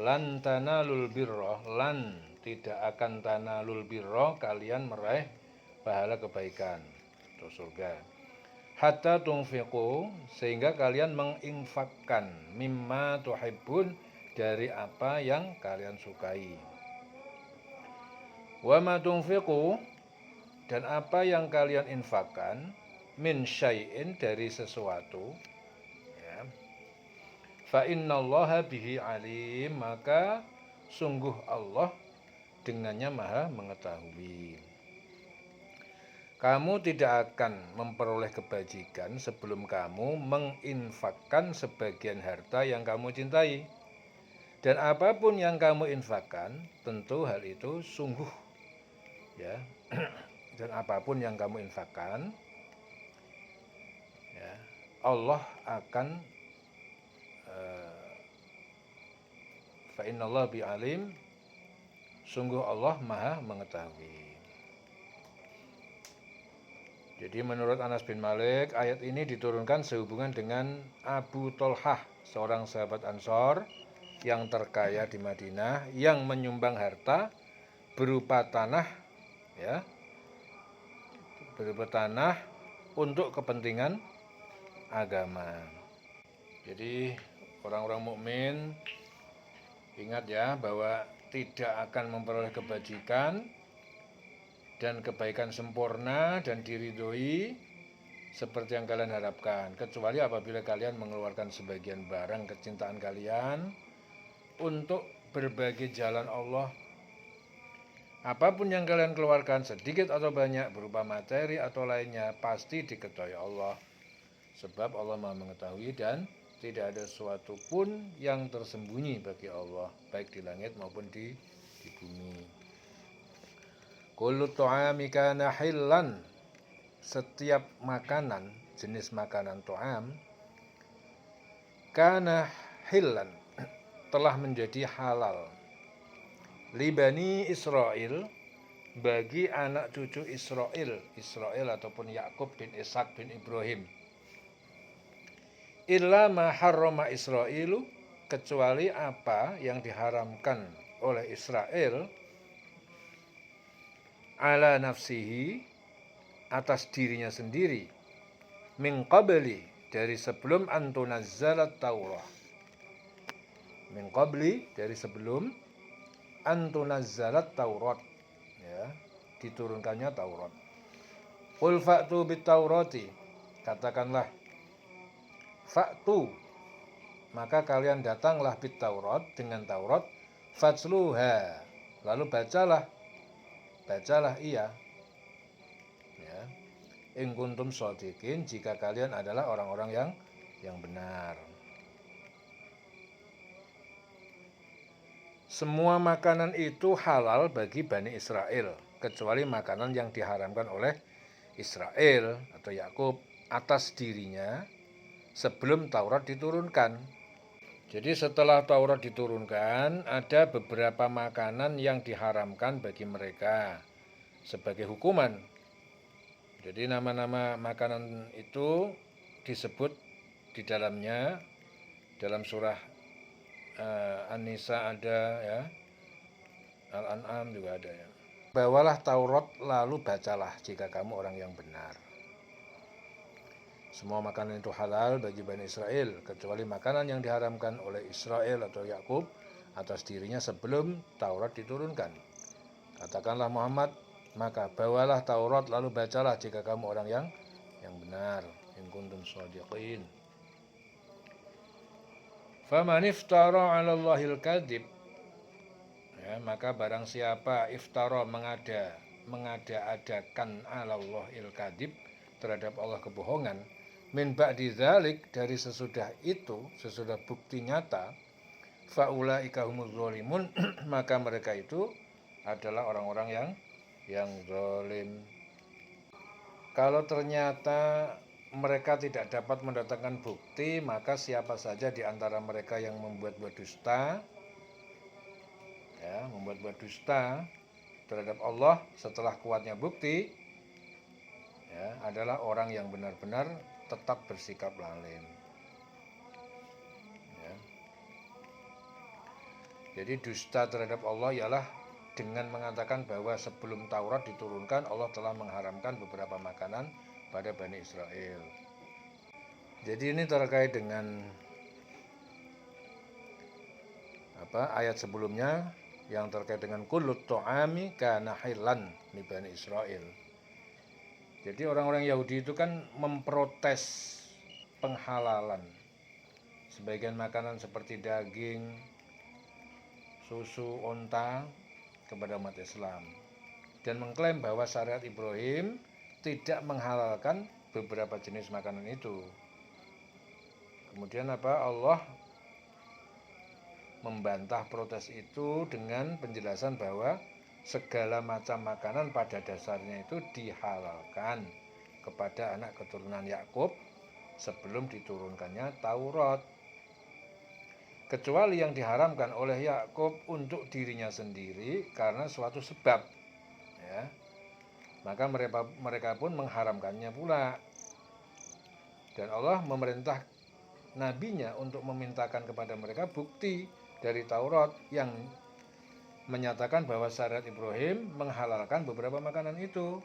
lan tanalul birra, lan tidak akan tanalul birra, kalian meraih pahala kebaikan atau surga. Hatta tunfiqu, sehingga kalian menginfakkan mimma tuhibbun, dari apa yang kalian sukai. Wa ma tunfiqu, dan apa yang kalian infakkan, min syai'in, dari sesuatu, ya, fa innallaha bihi alim, maka sungguh Allah dengannya maha mengetahui. Kamu tidak akan memperoleh kebajikan sebelum kamu menginfakkan sebagian harta yang kamu cintai. Dan apapun yang kamu infakkan, tentu hal itu sungguh, ya. Dan apapun yang kamu infakkan, ya, Allah akan fa innallaha bi alim, sungguh Allah maha mengetahui. Jadi menurut Anas bin Malik, ayat ini diturunkan sehubungan dengan Abu Tolhah, seorang sahabat Ansor yang terkaya di Madinah, yang menyumbang harta berupa tanah, ya, berupa tanah untuk kepentingan agama. Jadi orang-orang mukmin ingat ya, bahwa tidak akan memperoleh kebajikan dan kebaikan sempurna dan diridhoi seperti yang kalian harapkan, kecuali apabila kalian mengeluarkan sebagian barang kecintaan kalian untuk berbagai jalan Allah. Apapun yang kalian keluarkan, sedikit atau banyak, berupa materi atau lainnya, pasti diketahui Allah. Sebab Allah Maha mengetahui dan tidak ada sesuatu pun yang tersembunyi bagi Allah, baik di langit maupun di bumi. Kullu tu'ami kana hillan, setiap makanan, jenis makanan tu'am, kana hillan, telah menjadi halal, li bani Israil, bagi anak cucu Israil ataupun Yakub bin Ishak bin Ibrahim. Illa ma harrama Israilu, kecuali apa yang diharamkan oleh Israel, ala nafsihi, atas dirinya sendiri, min qabli, dari sebelum antunazzalat Taurah, min qabli, dari sebelum antunazzalat Taurat, ya, diturunkannya Taurat. Qul fa'tu bit Taurati, katakanlah, fa'tu, maka kalian datanglah bit Taurat, dengan Taurat, fatsluha, lalu bacalah ia, ya, in kuntum shodiqin, jika kalian adalah orang-orang yang benar. Semua makanan itu halal bagi Bani Israel, kecuali makanan yang diharamkan oleh Israel atau Yakub atas dirinya sebelum Taurat diturunkan. Jadi setelah Taurat diturunkan, ada beberapa makanan yang diharamkan bagi mereka sebagai hukuman. Jadi nama-nama makanan itu disebut di dalamnya, dalam surah An-Nisa ada, ya, Al-An'am juga ada, ya. Bawalah Taurat lalu bacalah jika kamu orang yang benar. Semua makanan itu halal bagi Bani Israel, kecuali makanan yang diharamkan oleh Israel atau Yakub atas dirinya sebelum Taurat diturunkan. Katakanlah Muhammad, maka bawalah Taurat lalu bacalah jika kamu orang yang benar, in kuntum shodiqin. Faman iftara 'ala Allahil kadzib, ya, maka barang siapa iftara, mengada-adakan 'ala Allahil kadzib, terhadap Allah kebohongan, min ba'di dzalik, dari sesudah itu, sesudah bukti nyata, faulaika humuz zalimun, maka mereka itu adalah orang-orang yang zalim. Kalau ternyata mereka tidak dapat mendatangkan bukti, maka siapa saja di antara mereka yang membuat-buat dusta, ya, membuat-buat dusta terhadap Allah setelah kuatnya bukti, ya, adalah orang yang benar-benar tetap bersikap lalin, ya. Jadi dusta terhadap Allah ialah dengan mengatakan bahwa sebelum Taurat diturunkan Allah telah mengharamkan beberapa makanan pada Bani Israel. Jadi ini terkait dengan ayat sebelumnya yang terkait dengan kullut ta'ami kana hilan li Bani Israel. Jadi orang-orang Yahudi itu kan memprotes penghalalan sebagian makanan seperti daging, susu onta kepada umat Islam dan mengklaim bahwa syariat Ibrahim tidak menghalalkan beberapa jenis makanan itu. Kemudian Allah membantah protes itu dengan penjelasan bahwa segala macam makanan pada dasarnya itu dihalalkan kepada anak keturunan Yakub sebelum diturunkannya Taurat, kecuali yang diharamkan oleh Yakub untuk dirinya sendiri karena suatu sebab, ya. Maka mereka pun mengharamkannya pula. Dan Allah memerintah nabinya untuk memintakan kepada mereka bukti dari Taurat yang menyatakan bahwa syariat Ibrahim menghalalkan beberapa makanan itu.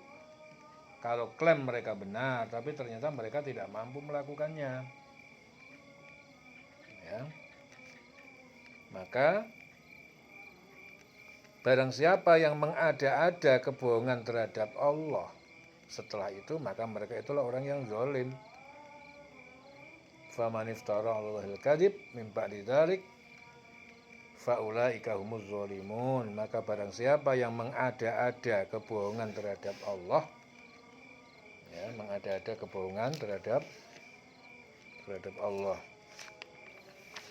Kalau klaim mereka benar, tapi ternyata mereka tidak mampu melakukannya, ya. Maka barang siapa yang mengada-ada kebohongan terhadap Allah setelah itu, maka mereka itulah orang yang zalim. Faman iftara 'alallahil kadzib min ba'di dzalik faulaika humuz zalimun. Maka barang siapa yang mengada-ada kebohongan terhadap Allah, ya, mengada-ada kebohongan terhadap Allah.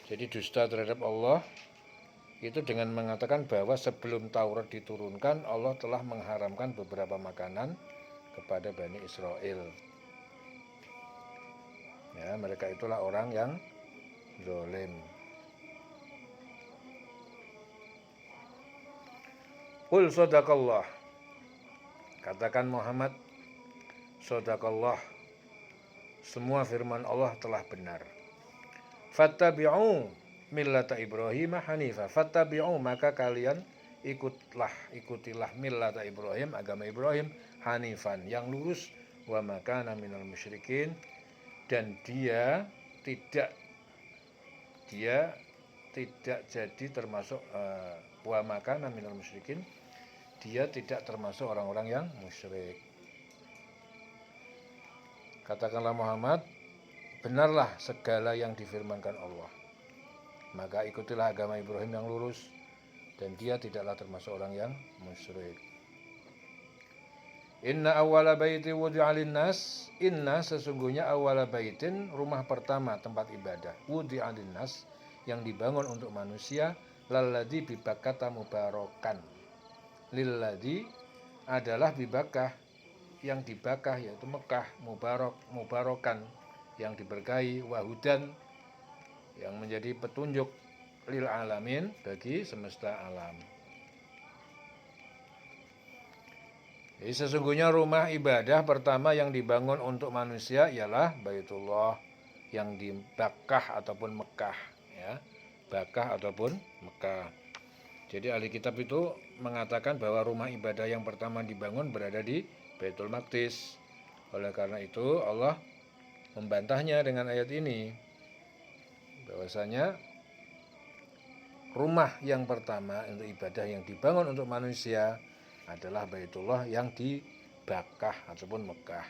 Jadi dusta terhadap Allah itu dengan mengatakan bahwa sebelum Taurat diturunkan Allah telah mengharamkan beberapa makanan kepada Bani Israel. Ya, mereka itulah orang yang zalim. Qul sadaqallah. Katakan Muhammad, sadaqallah. Semua firman Allah telah benar. Fattabi'u millata Ibrahim hanifa. Fattabi'u, maka kalian ikutilah millata Ibrahim, agama Ibrahim, hanifan, yang lurus, wa makana minal musyrikin, dan dia tidak jadi termasuk wa makana minal musyrikin, dia tidak termasuk orang-orang yang musyrik. Katakanlah Muhammad, benarlah segala yang difirmankan Allah. Maka ikutilah agama Ibrahim yang lurus, dan dia tidaklah termasuk orang yang musyrik. Inna awwala baiti wudi'a linnas, inna sesungguhnya awwala baitin, rumah pertama tempat ibadah, wudi'a linnas, yang dibangun untuk manusia, lalladzi bibakkata mubarakan. Lilladzi adalah bibakah, yang di Bakkah yaitu Mekah, mubarakan yang diberkahi, wahudan yang menjadi petunjuk, lil alamin bagi semesta alam. Jadi sesungguhnya rumah ibadah pertama yang dibangun untuk manusia ialah Baitullah yang di Bakkah ataupun Mekah, ya. Bakkah ataupun Mekah. Jadi ahli kitab itu mengatakan bahwa rumah ibadah yang pertama dibangun berada di Baitul Maqdis. Oleh karena itu Allah membantahnya dengan ayat ini, bahwasanya rumah yang pertama untuk ibadah yang dibangun untuk manusia adalah Baitullah yang di Bakkah ataupun Mekah,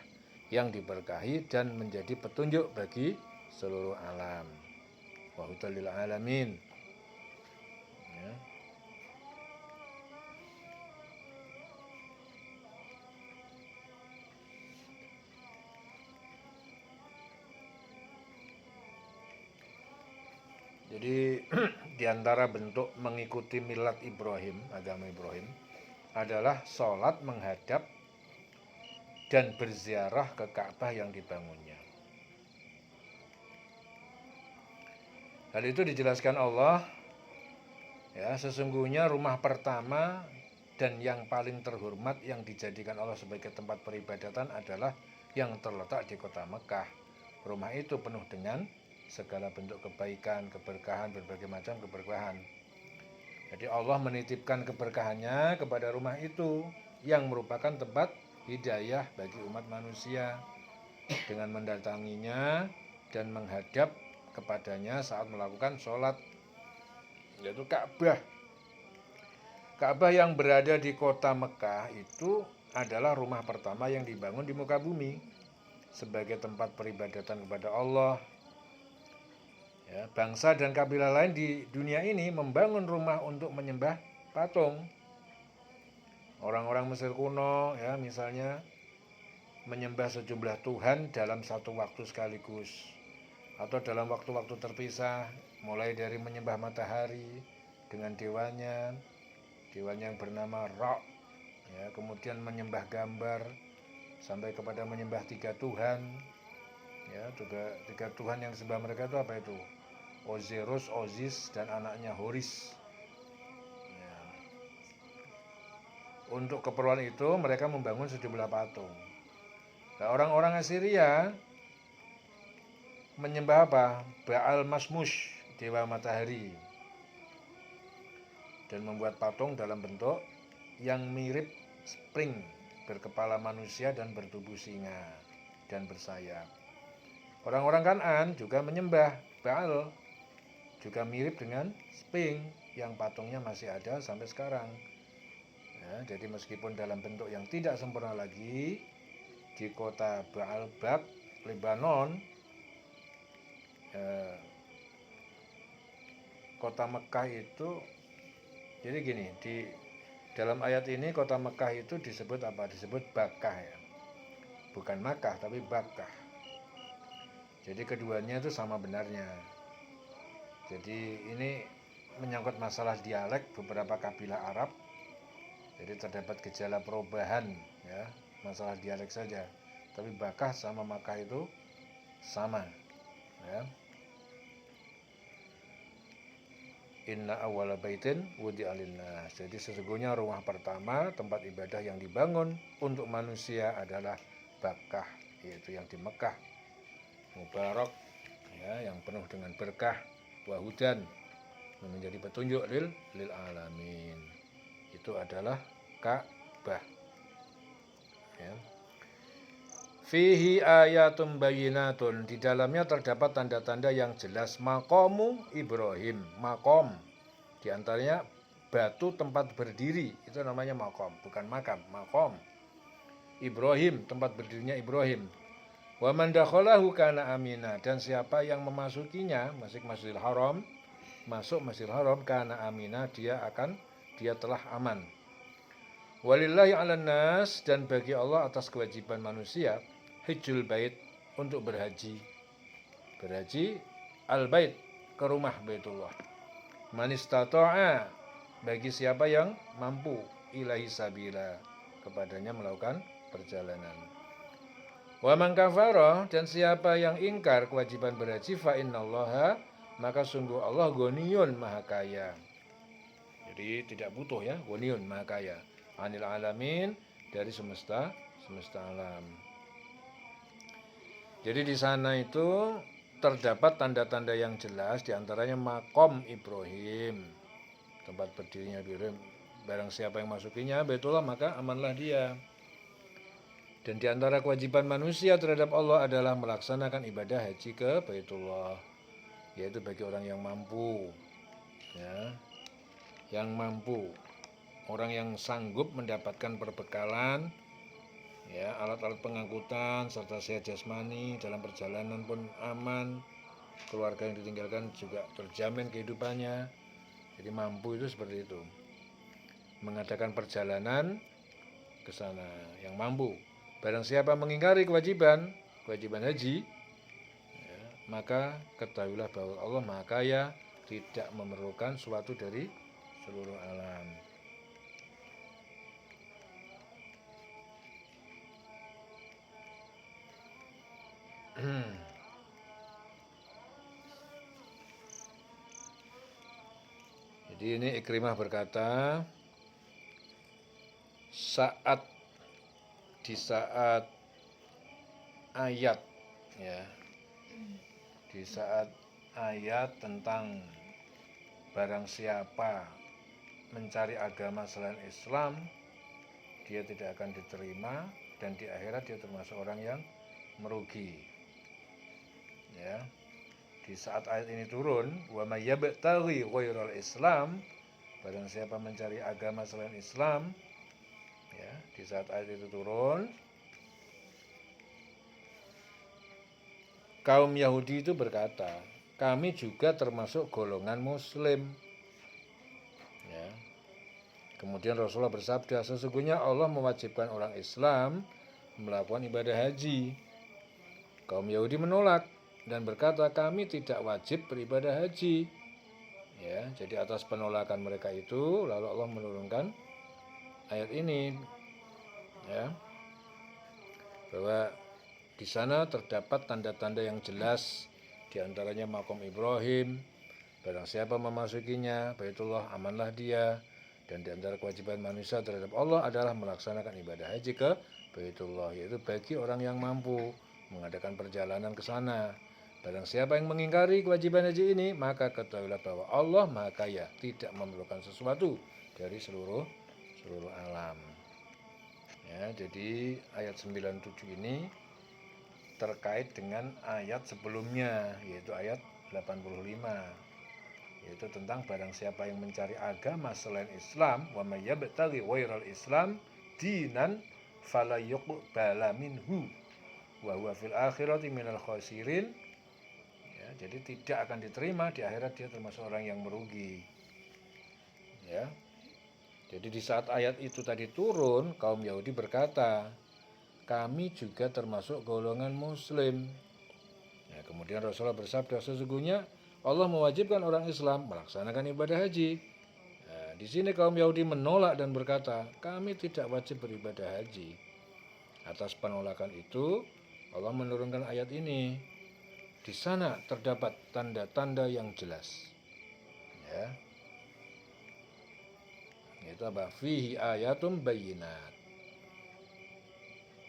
yang diberkahi dan menjadi petunjuk bagi seluruh alam. Wa hudal lil alamin. Ya. Jadi diantara bentuk mengikuti milat Ibrahim, agama Ibrahim, adalah sholat menghadap dan berziarah ke Ka'bah yang dibangunnya. Hal itu dijelaskan Allah, ya, sesungguhnya rumah pertama dan yang paling terhormat yang dijadikan Allah sebagai tempat peribadatan adalah yang terletak di kota Mekah. Rumah itu penuh dengan segala bentuk kebaikan, keberkahan, berbagai macam keberkahan. Jadi Allah menitipkan keberkahannya kepada rumah itu yang merupakan tempat hidayah bagi umat manusia dengan mendatanginya dan menghadap kepadanya saat melakukan sholat, yaitu Ka'bah. Ka'bah yang berada di kota Mekah itu adalah rumah pertama yang dibangun di muka bumi sebagai tempat peribadatan kepada Allah. Ya, bangsa dan kabilah lain di dunia ini membangun rumah untuk menyembah patung. Orang-orang Mesir kuno, ya misalnya, menyembah sejumlah Tuhan dalam satu waktu sekaligus atau dalam waktu-waktu terpisah, mulai dari menyembah matahari dengan dewannya yang bernama Ra, ya, kemudian menyembah gambar sampai kepada menyembah tiga Tuhan, ya, tiga Tuhan yang disembah mereka itu apa itu? Osiris, Osiris, dan anaknya Horus. Ya. Untuk keperluan itu mereka membangun sejumlah patung. Nah, orang-orang Assyria menyembah apa? Baal Masmush, dewa matahari, dan membuat patung dalam bentuk yang mirip spring, berkepala manusia dan bertubuh singa dan bersayap. Orang-orang Kan'an juga menyembah Baal, juga mirip dengan spring yang patungnya masih ada sampai sekarang. Ya, jadi meskipun dalam bentuk yang tidak sempurna lagi, di kota Baalbek, Lebanon, kota Mekah itu, jadi gini, di dalam ayat ini kota Mekah itu disebut apa? Disebut Bakkah, ya. Bukan Makkah tapi Bakkah. Jadi keduanya itu sama benarnya. Jadi ini menyangkut masalah dialek beberapa kabilah Arab. Jadi terdapat gejala perubahan, ya, masalah dialek saja. Tapi Bakkah sama Makkah itu sama, ya. Inna awwala baitin wudi'a linnas. Jadi sesungguhnya rumah pertama tempat ibadah yang dibangun untuk manusia adalah Bakkah, yaitu yang di Mekah. Mubarak, ya, yang penuh dengan berkah, wahudan, menjadi petunjuk lil alamin. Itu adalah Ka'bah. Ya. Fihi ayatum bayinatun, di dalamnya terdapat tanda-tanda yang jelas. Maqamu Ibrahim, maqam, di antaranya batu tempat berdiri, itu namanya maqam, bukan makam, maqam. Ibrahim, tempat berdirinya Ibrahim. Wa man dakhalahu kana amina, dan siapa yang memasukinya, Masjidil Haram, masuk Masjidil Haram, kana amina, dia telah aman. Walillahi 'alan nas, dan bagi Allah atas kewajiban manusia, hijjul bait, untuk berhaji al-bait, ke rumah Baitullah. Man istata'a, bagi siapa yang mampu, ilahi sabila, kepadanya melakukan perjalanan. Wa man kafara, dan siapa yang ingkar kewajiban berhaji, fa innallaha, maka sungguh Allah ghaniyun, maha kaya. Jadi tidak butuh, ya, ghaniyun, maha kaya, anil alamin, dari semesta alam. Jadi di sana itu terdapat tanda-tanda yang jelas, diantaranya makom Ibrahim, tempat berdirinya Ibrahim. Barang siapa yang masukinya Baitullah, maka amanlah dia. Dan di antara kewajiban manusia terhadap Allah adalah melaksanakan ibadah haji ke Baitullah, yaitu bagi orang yang mampu, ya, yang mampu, orang yang sanggup mendapatkan perbekalan, ya, alat-alat pengangkutan serta sehat jasmani, dalam perjalanan pun aman, keluarga yang ditinggalkan juga terjamin kehidupannya. Jadi mampu itu seperti itu, mengadakan perjalanan ke sana yang mampu. Barang siapa mengingkari kewajiban haji, ya, maka ketahuilah bahwa Allah Maha Kaya, tidak memerlukan suatu dari seluruh alam. Jadi ini Ikrimah berkata, di saat ayat, ya, di saat ayat tentang barang siapa mencari agama selain Islam, dia tidak akan diterima, dan di akhirat dia termasuk orang yang merugi. Ya. Di saat ayat ini turun, wa may yabtaghi ghairal Islam, barang siapa mencari agama selain Islam, ya, di saat ayat itu turun, kaum Yahudi itu berkata, kami juga termasuk golongan Muslim. Ya. Kemudian Rasulullah bersabda, sesungguhnya Allah mewajibkan orang Islam melakukan ibadah haji. Kaum Yahudi menolak dan berkata, kami tidak wajib beribadah haji. Ya, jadi atas penolakan mereka itu, lalu Allah menurunkan ayat ini, ya, bahwa di sana terdapat tanda-tanda yang jelas, diantaranya makom Ibrahim. Barang siapa memasukinya, Baitullah, amanlah dia. Dan di antara kewajiban manusia terhadap Allah adalah melaksanakan ibadah haji ke Baitullah, yaitu bagi orang yang mampu mengadakan perjalanan ke sana. Barang siapa yang mengingkari kewajiban haji ini, maka ketahuilah bahwa Allah Maha Kaya, tidak memerlukan sesuatu dari seluruh alam. Ya, jadi ayat 97 ini terkait dengan ayat sebelumnya, yaitu ayat 85, yaitu tentang barang siapa yang mencari agama selain Islam, wa may yabtaghi ghairal Islam dinan fala yuqbala minhu wa huwa fil akhirati minal khasirin. Ya, jadi tidak akan diterima, di akhirat dia termasuk orang yang merugi. Ya. Jadi di saat ayat itu tadi turun, kaum Yahudi berkata, kami juga termasuk golongan Muslim. Ya, kemudian Rasulullah bersabda, sesungguhnya Allah mewajibkan orang Islam melaksanakan ibadah haji. Nah, di sini kaum Yahudi menolak dan berkata, kami tidak wajib beribadah haji. Atas penolakan itu, Allah menurunkan ayat ini. Di sana terdapat tanda-tanda yang jelas. Ya. Itu apa? Fihi ayatum bayyinat.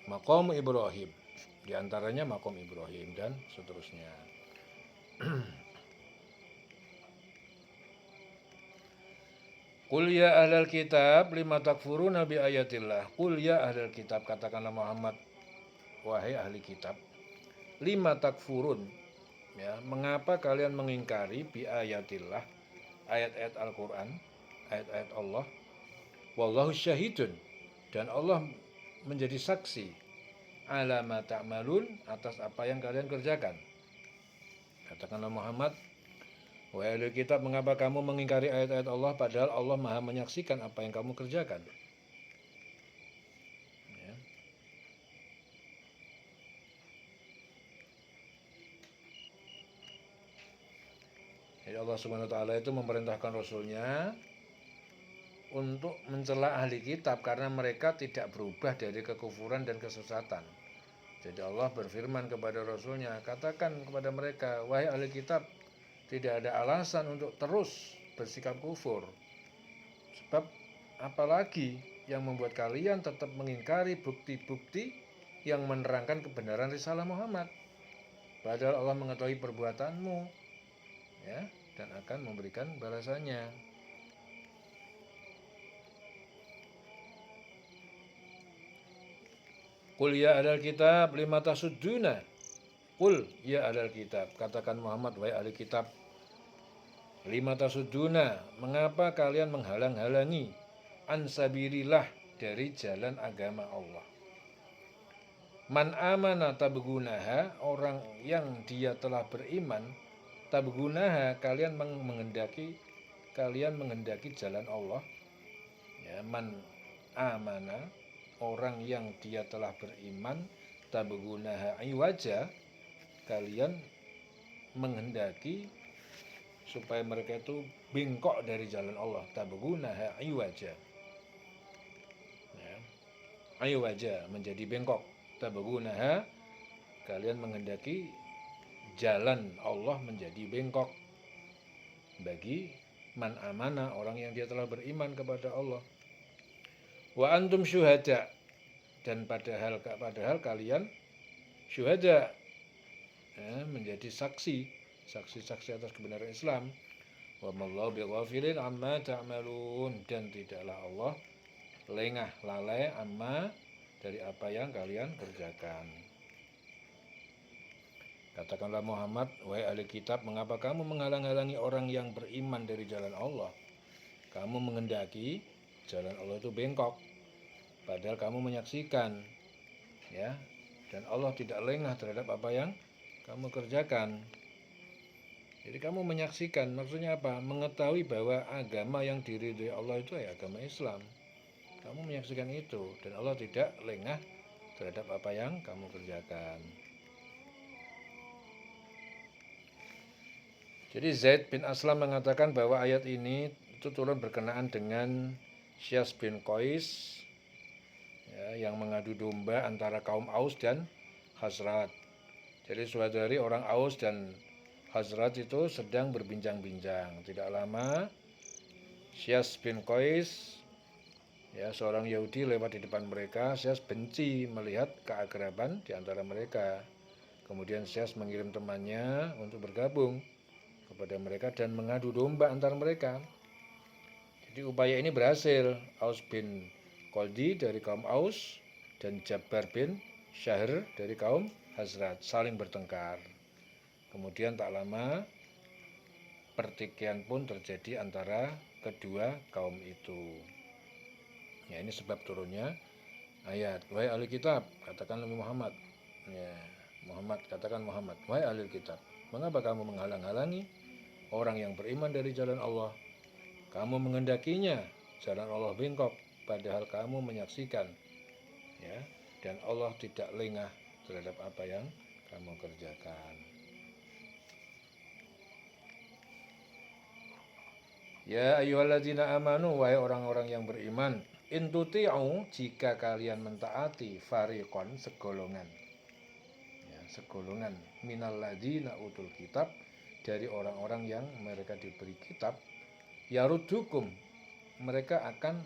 Maqam Ibrahim. Di antaranya maqam Ibrahim dan seterusnya. Qul ya ahlal kitab lima takfuruna bi ayatillah. Qul ya ahlal kitab, katakanlah Muhammad, wahai ahli kitab, lima takfurun, ya, mengapa kalian mengingkari bi ayatillah, ayat-ayat Al-Qur'an, ayat-ayat Allah. Wallahu syahidun, dan Allah menjadi saksi, ala ma ta'malun, atas apa yang kalian kerjakan. Katakanlah Muhammad, wahai ahli kitab, mengapa kamu mengingkari ayat-ayat Allah padahal Allah Maha menyaksikan apa yang kamu kerjakan. Ya. Jadi Allah Subhanahu wa taala itu memerintahkan Rasulnya untuk mencela ahli kitab karena mereka tidak berubah dari kekufuran dan kesesatan. Jadi Allah berfirman kepada Rasulnya, katakan kepada mereka, wahai ahli kitab, tidak ada alasan untuk terus bersikap kufur. Sebab apalagi yang membuat kalian tetap mengingkari bukti-bukti yang menerangkan kebenaran risalah Muhammad. Padahal Allah mengetahui perbuatanmu, ya, dan akan memberikan balasannya. Qul ya ahlal kitab lima tasudduna. Qul ya ahlal kitab, katakan Muhammad, wahai ahli kitab, lima tasudduna, mengapa kalian menghalang-halangi ansabilillah, dari jalan agama Allah. Man amana tabgunaha, orang yang dia telah beriman, tabgunaha, kalian menghendaki jalan Allah. Ya, man amana, orang yang dia telah beriman, tabgunaha iwaja, kalian menghendaki supaya mereka itu bengkok dari jalan Allah. Tabgunaha iwaja, ya, iwaja menjadi bengkok. Tabgunaha, kalian menghendaki jalan Allah menjadi bengkok bagi man amana, orang yang dia telah beriman kepada Allah. Wa antum syuhada, dan padahal kalian syuhada, ya, menjadi saksi atas kebenaran Islam. Wa mallahu bighafilin amma ta'malun, dan tidaklah Allah lengah lalai amma dari apa yang kalian kerjakan. Katakanlah Muhammad, wahai ahli kitab, mengapa kamu menghalang-halangi orang yang beriman dari jalan Allah? Kamu mengendaki jalan Allah itu bengkok, padahal kamu menyaksikan, ya, dan Allah tidak lengah terhadap apa yang kamu kerjakan. Jadi kamu menyaksikan, maksudnya apa? Mengetahui bahwa agama yang diridhoi Allah itu ya agama Islam. Kamu menyaksikan itu, dan Allah tidak lengah terhadap apa yang kamu kerjakan. Jadi Zaid bin Aslam mengatakan bahwa ayat ini itu turun berkenaan dengan Syas bin Qais, ya, yang mengadu domba antara kaum Aus dan Khazraj. Jadi suatu hari orang Aus dan Khazraj itu sedang berbincang-bincang. Tidak lama Syas bin Qais, ya, seorang Yahudi lewat di depan mereka. Syas benci melihat keakraban di antara mereka. Kemudian Syas mengirim temannya untuk bergabung kepada mereka dan mengadu domba antar mereka. Jadi upaya ini berhasil. Aus bin Qaldi dari kaum Aus dan Jabbar bin Syahr dari kaum Khazraj saling bertengkar. Kemudian tak lama pertikaian pun terjadi antara kedua kaum itu. Ya, ini sebab turunnya ayat. Wahai ahli kitab, katakan Nabi Muhammad. Ya, Muhammad, katakan Muhammad, wahai ahli kitab, mengapa kamu menghalang-halangi orang yang beriman dari jalan Allah? Kamu mengendakinya jalan Allah bengkok, padahal kamu menyaksikan, ya, dan Allah tidak lengah terhadap apa yang kamu kerjakan. Ya ayyuhalladzina amanu, wahai orang-orang yang beriman, in tuti'u, jika kalian mentaati, fariqon, segolongan, ya, segolongan minal ladzina utul kitab, dari orang-orang yang mereka diberi kitab, yarudukum, mereka akan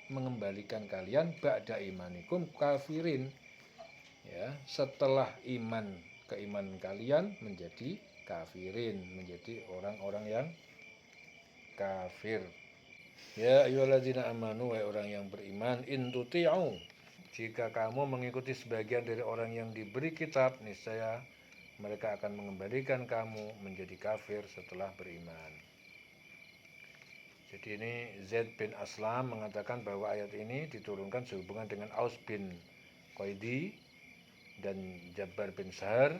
mengembalikan kalian ba'da imanikum kafirin, ya, setelah keimanan kalian menjadi kafirin, menjadi orang-orang yang kafir. Ya ayyuhalladzina amanu, wahai orang yang beriman, in tuti'u, jika kamu mengikuti sebagian dari orang yang diberi kitab, niscaya mereka akan mengembalikan kamu menjadi kafir setelah beriman. Jadi ini Zaid bin Aslam mengatakan bahwa ayat ini diturunkan sehubungan dengan Aus bin Qaidi dan Jabbar bin Syahr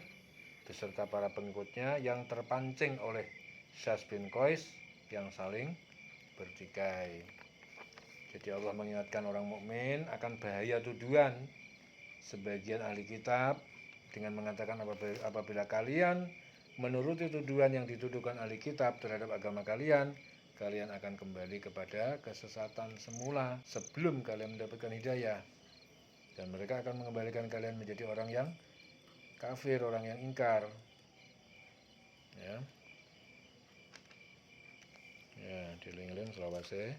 beserta para pengikutnya yang terpancing oleh Syas bin Qais yang saling bertikai. Jadi Allah mengingatkan orang mukmin akan bahaya tuduhan sebagian ahli kitab dengan mengatakan apabila kalian menuruti tuduhan yang dituduhkan ahli kitab terhadap agama kalian, kalian akan kembali kepada kesesatan semula sebelum kalian mendapatkan hidayah, dan mereka akan mengembalikan kalian menjadi orang yang kafir, orang yang ingkar. Ya. Ya, diling-ling selawase.